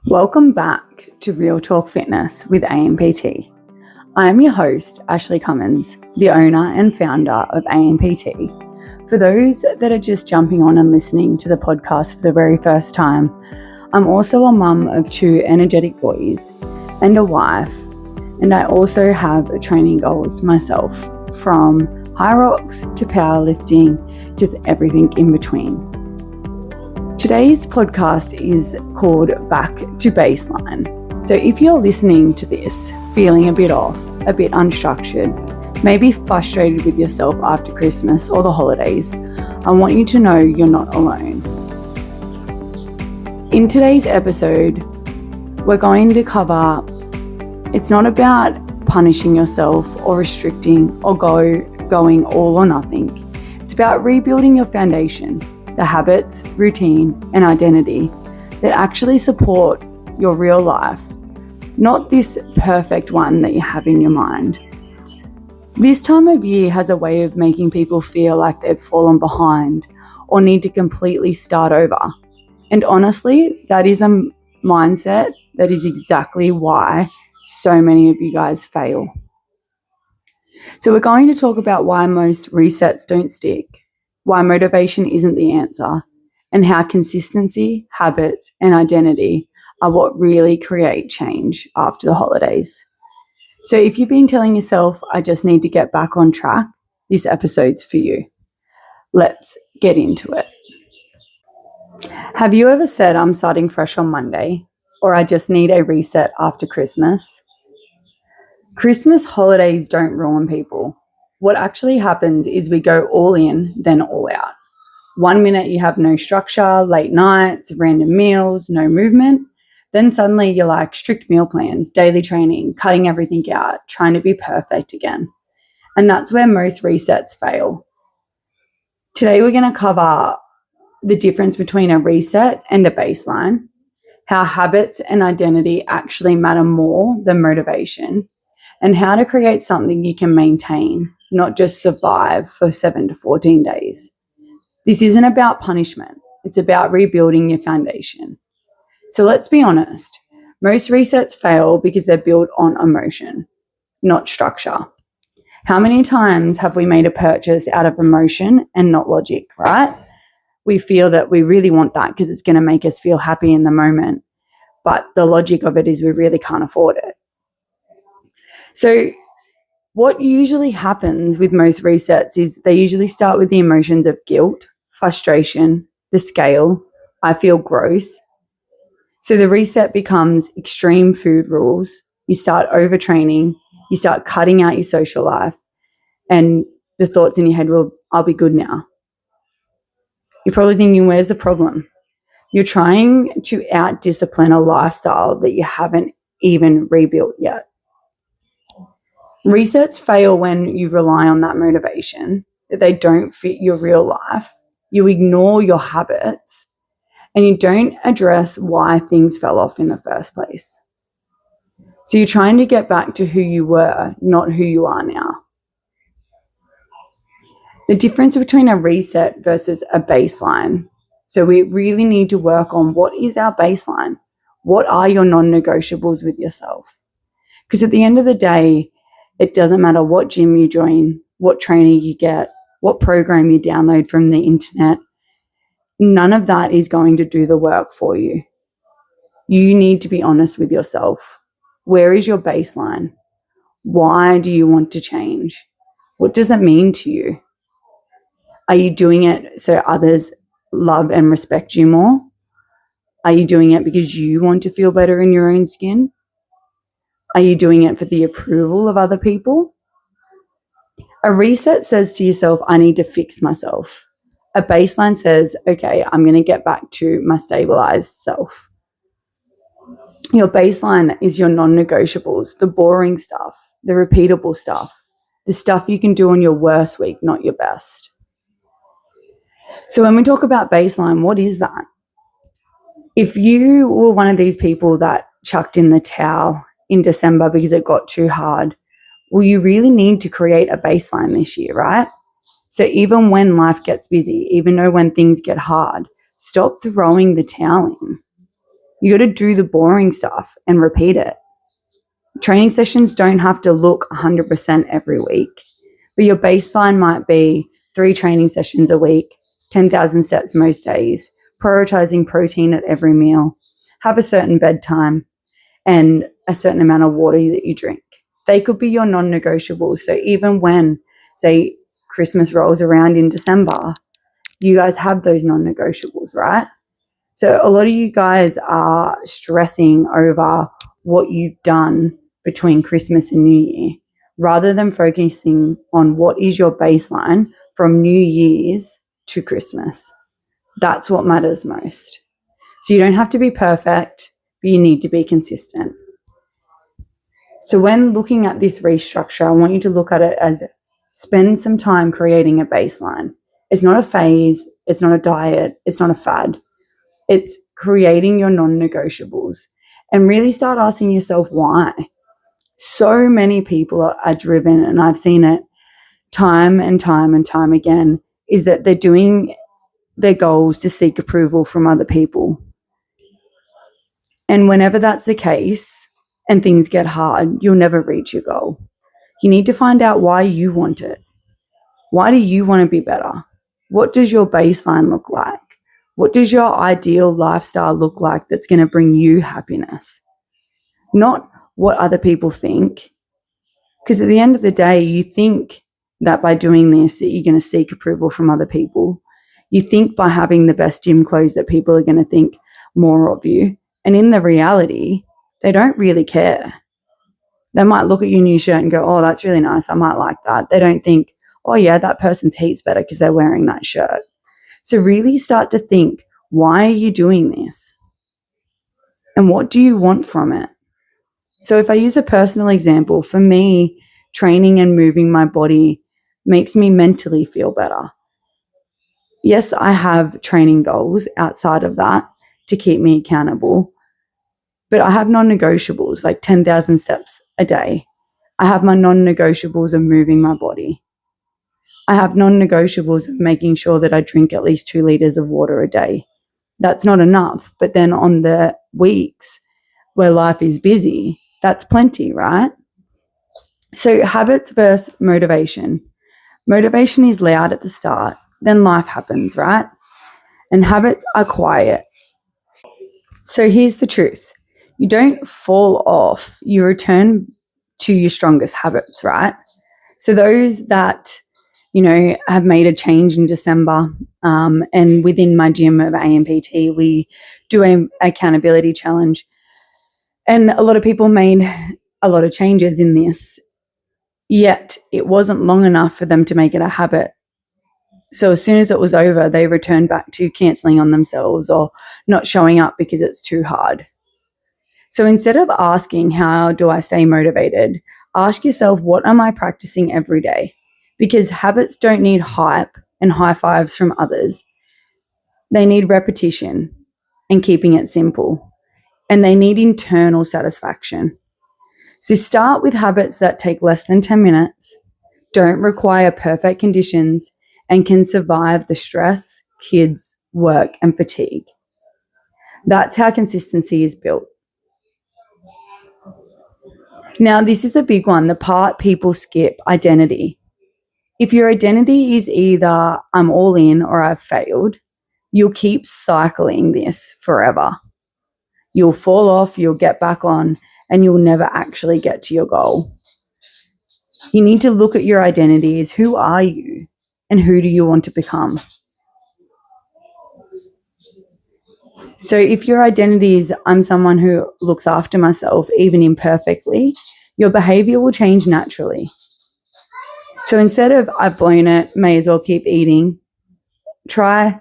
Welcome back to Real Talk Fitness with AMPT. I am your host, Ashley Cummins, the owner and founder of AMPT. For those that are just jumping on and listening to the podcast for the very first time, I'm also a mum of two energetic boys and a wife, and I also have training goals myself, from high rocks to powerlifting to everything in between. Today's podcast is called Back to Baseline. So if you're listening to this feeling a bit off, a bit unstructured, maybe frustrated with yourself after Christmas or the holidays, I want you to know you're not alone. In today's episode, we're going to cover, it's not about punishing yourself or restricting or going all or nothing. It's about rebuilding your foundation, the habits, routine, and identity that actually support your real life, not this perfect one that you have in your mind. This time of year has a way of making people feel like they've fallen behind or need to completely start over. And honestly, that is a mindset that is exactly why so many of you guys fail. So we're going to talk about why most resets don't stick, why motivation isn't the answer, and how consistency, habits, and identity are what really create change after the holidays. So if you've been telling yourself, I just need to get back on track, this episode's for you. Let's get into it. Have you ever said, I'm starting fresh on Monday, or I just need a reset after Christmas? Christmas holidays don't ruin people. What actually happens is we go all in, then all out. 1 minute you have no structure, late nights, random meals, no movement. Then suddenly you're like strict meal plans, daily training, cutting everything out, trying to be perfect again. And that's where most resets fail. Today we're going to cover the difference between a reset and a baseline, how habits and identity actually matter more than motivation, and how to create something you can maintain, not just survive for 7 to 14 days. This isn't about punishment. It's about rebuilding your foundation. So let's be honest. Most resets fail because they're built on emotion, not structure. How many times have we made a purchase out of emotion and not logic, right? We feel that we really want that because it's going to make us feel happy in the moment. But the logic of it is we really can't afford it. So what usually happens with most resets is they usually start with the emotions of guilt, frustration, the scale, I feel gross. So the reset becomes extreme food rules. You start overtraining, you start cutting out your social life, and the thoughts in your head will, I'll be good now. You're probably thinking, where's the problem? You're trying to out-discipline a lifestyle that you haven't even rebuilt yet. Resets fail when you rely on that motivation, that they don't fit your real life. You ignore your habits and you don't address why things fell off in the first place. So you're trying to get back to who you were, not who you are now. The difference between a reset versus a baseline. So we really need to work on what is our baseline? What are your non-negotiables with yourself? Because at the end of the day, it doesn't matter what gym you join, what training you get, what program you download from the internet. None of that is going to do the work for you. You need to be honest with yourself. Where is your baseline? Why do you want to change? What does it mean to you? Are you doing it so others love and respect you more? Are you doing it because you want to feel better in your own skin? Are you doing it for the approval of other people? A reset says to yourself, I need to fix myself. A baseline says, okay, I'm going to get back to my stabilized self. Your baseline is your non-negotiables, the boring stuff, the repeatable stuff, the stuff you can do on your worst week, not your best. So when we talk about baseline, what is that? If you were one of these people that chucked in the towel in December because it got too hard, well, you really need to create a baseline this year, right? So even when life gets busy, even though when things get hard, stop throwing the towel in. You got to do the boring stuff and repeat it. Training sessions don't have to look 100% every week, but your baseline might be 3 training sessions a week, 10,000 steps most days, prioritizing protein at every meal, have a certain bedtime, and a certain amount of water that you drink. They could be your non-negotiables. So even when, say, Christmas rolls around in December, you guys have those non-negotiables, right? So a lot of you guys are stressing over what you've done between Christmas and New Year rather than focusing on what is your baseline from New Year's to Christmas. That's what matters most. So you don't have to be perfect, but you need to be consistent. So when looking at this restructure, I want you to look at it as spend some time creating a baseline. It's not a phase, it's not a diet, it's not a fad. It's creating your non-negotiables and really start asking yourself why. So many people are driven, and I've seen it time and time and time again, is that they're doing their goals to seek approval from other people. And whenever that's the case and things get hard, you'll never reach your goal. You need to find out why you want it. Why do you want to be better? What does your baseline look like? What does your ideal lifestyle look like that's going to bring you happiness? Not what other people think. Because at the end of the day, you think that by doing this that you're going to seek approval from other people. You think by having the best gym clothes that people are going to think more of you. And in the reality, they don't really care. They might look at your new shirt and go, oh, that's really nice. I might like that. They don't think, oh, yeah, that person's heap's better because they're wearing that shirt. So really start to think, why are you doing this? And what do you want from it? So if I use a personal example, for me, training and moving my body makes me mentally feel better. Yes, I have training goals outside of that to keep me accountable, but I have non-negotiables like 10,000 steps a day. I have my non-negotiables of moving my body. I have non-negotiables of making sure that I drink at least 2 liters of water a day. That's not enough, but then on the weeks where life is busy, that's plenty, right? So habits versus motivation. Motivation is loud at the start, then life happens, right? And habits are quiet. So here's the truth. You don't fall off, you return to your strongest habits, right? So those that, have made a change in December, and within my gym of AMPT, we do an accountability challenge. And a lot of people made a lot of changes in this, yet it wasn't long enough for them to make it a habit. So as soon as it was over, they returned back to cancelling on themselves or not showing up because it's too hard. So instead of asking, how do I stay motivated? Ask yourself, what am I practicing every day? Because habits don't need hype and high fives from others. They need repetition and keeping it simple. And they need internal satisfaction. So start with habits that take less than 10 minutes, don't require perfect conditions, and can survive the stress, kids, work, and fatigue. That's how consistency is built. Now, this is a big one, the part people skip, identity. If your identity is either I'm all in or I've failed, you'll keep cycling this forever. You'll fall off, you'll get back on, and you'll never actually get to your goal. You need to look at your identity as who are you and who do you want to become? So if your identity is I'm someone who looks after myself, even imperfectly, your behavior will change naturally. So instead of I've blown it, may as well keep eating, try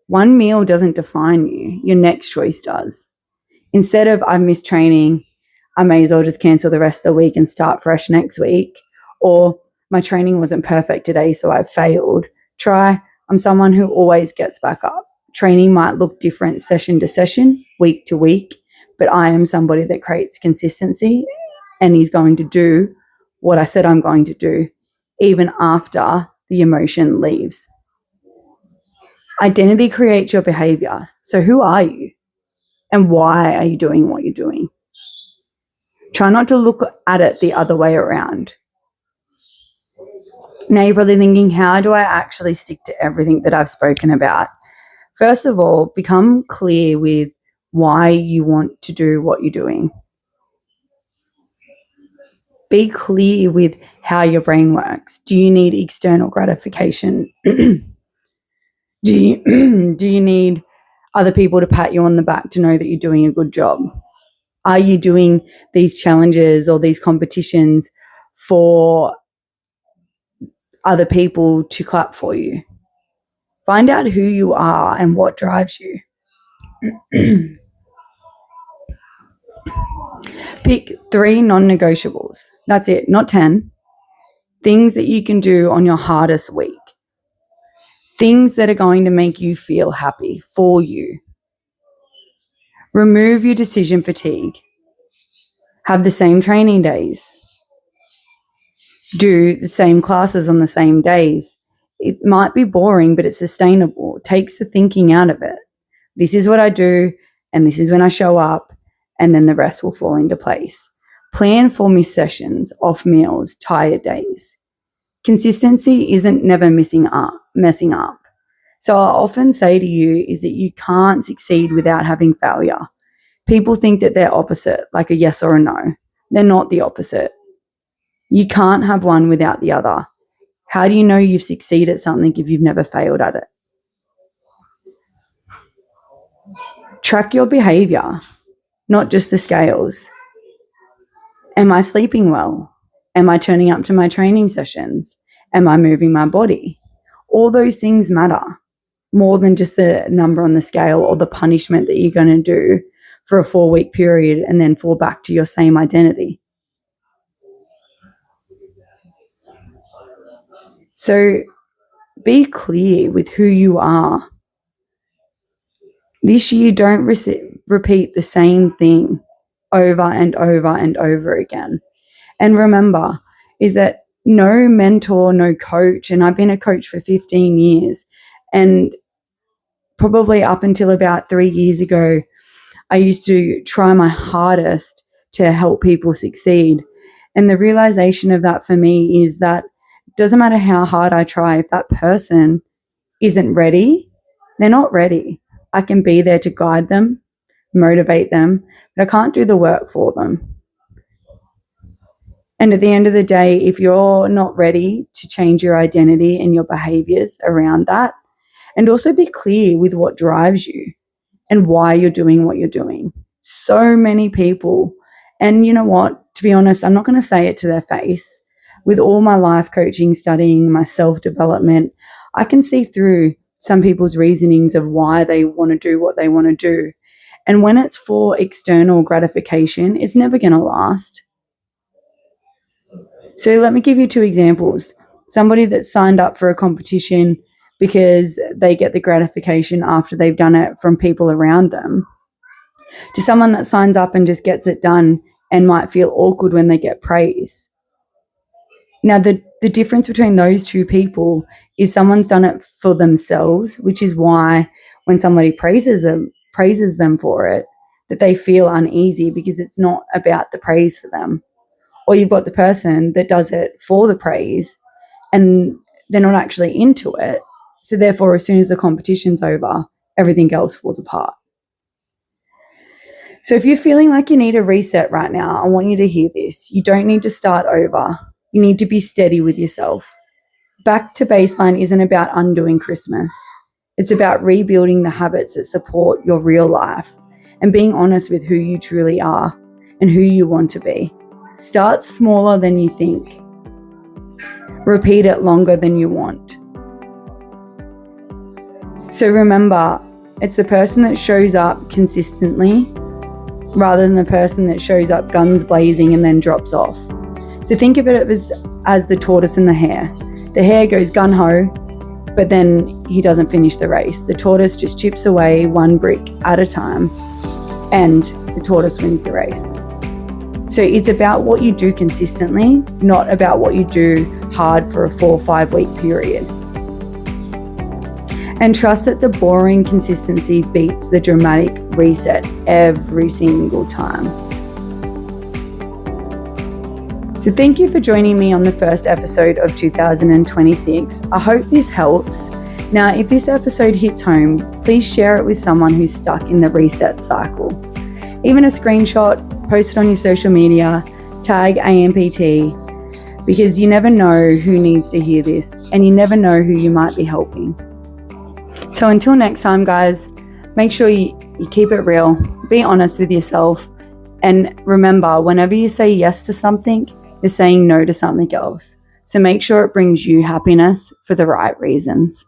one meal doesn't define you, your next choice does. Instead of I've missed training, I may as well just cancel the rest of the week and start fresh next week. Or my training wasn't perfect today, so I've failed. Try I'm someone who always gets back up. Training might look different session to session, week to week, but I am somebody that creates consistency and is going to do what I said I'm going to do, even after the emotion leaves. Identity creates your behavior. So who are you? And why are you doing what you're doing? Try not to look at it the other way around. Now you're probably thinking, how do I actually stick to everything that I've spoken about? First of all, become clear with why you want to do what you're doing. Be clear with how your brain works. Do you need external gratification? do you need other people to pat you on the back to know that you're doing a good job? Are you doing these challenges or these competitions for other people to clap for you? Find out who you are and what drives you. Pick 3 non-negotiables. That's it, not 10. Things that you can do on your hardest week. Things that are going to make you feel happy for you. Remove your decision fatigue. Have the same training days. Do the same classes on the same days. It might be boring, but it's sustainable. It takes the thinking out of it. This is what I do, and this is when I show up, and then the rest will fall into place. Plan for missed sessions, off meals, tired days. Consistency isn't never messing up. So I often say to you is that you can't succeed without having failure. People think that they're opposite, like a yes or a no. They're not the opposite. You can't have one without the other. How do you know you've succeeded at something if you've never failed at it? Track your behavior, not just the scales. Am I sleeping well? Am I turning up to my training sessions? Am I moving my body? All those things matter more than just the number on the scale or the punishment that you're going to do for a 4-week period and then fall back to your same identity. So be clear with who you are. This year, don't repeat the same thing over and over and over again. And remember, is that no mentor, no coach, and I've been a coach for 15 years, and probably up until about 3 years ago, I used to try my hardest to help people succeed. And the realization of that for me is that it doesn't matter how hard I try, if that person isn't ready, they're not ready. I can be there to guide them, motivate them, but I can't do the work for them. And at the end of the day, if you're not ready to change your identity and your behaviors around that, and also be clear with what drives you and why you're doing what you're doing. So many people, and you know what, to be honest, I'm not going to say it to their face. With all my life coaching, studying, my self-development, I can see through some people's reasonings of why they want to do what they want to do. And when it's for external gratification, it's never going to last. So let me give you 2 examples. Somebody that signed up for a competition because they get the gratification after they've done it from people around them, to someone that signs up and just gets it done and might feel awkward when they get praise. Now, the difference between those 2 people is someone's done it for themselves, which is why when somebody praises them for it, that they feel uneasy because it's not about the praise for them. Or you've got the person that does it for the praise and they're not actually into it. So therefore, as soon as the competition's over, everything else falls apart. So if you're feeling like you need a reset right now, I want you to hear this. You don't need to start over. You need to be steady with yourself. Back to baseline isn't about undoing Christmas. It's about rebuilding the habits that support your real life and being honest with who you truly are and who you want to be. Start smaller than you think. Repeat it longer than you want. So remember, it's the person that shows up consistently rather than the person that shows up guns blazing and then drops off. So think of it as the tortoise and the hare. The hare goes gun-ho, but then he doesn't finish the race. The tortoise just chips away 1 brick at a time, and the tortoise wins the race. So it's about what you do consistently, not about what you do hard for a 4 or 5 week period. And trust that the boring consistency beats the dramatic reset every single time. So thank you for joining me on the first episode of 2026. I hope this helps. Now, if this episode hits home, please share it with someone who's stuck in the reset cycle. Even a screenshot, post it on your social media, tag AMPT, because you never know who needs to hear this and you never know who you might be helping. So until next time, guys, make sure you keep it real, be honest with yourself, and remember, whenever you say yes to something, you're saying no to something else. So make sure it brings you happiness for the right reasons.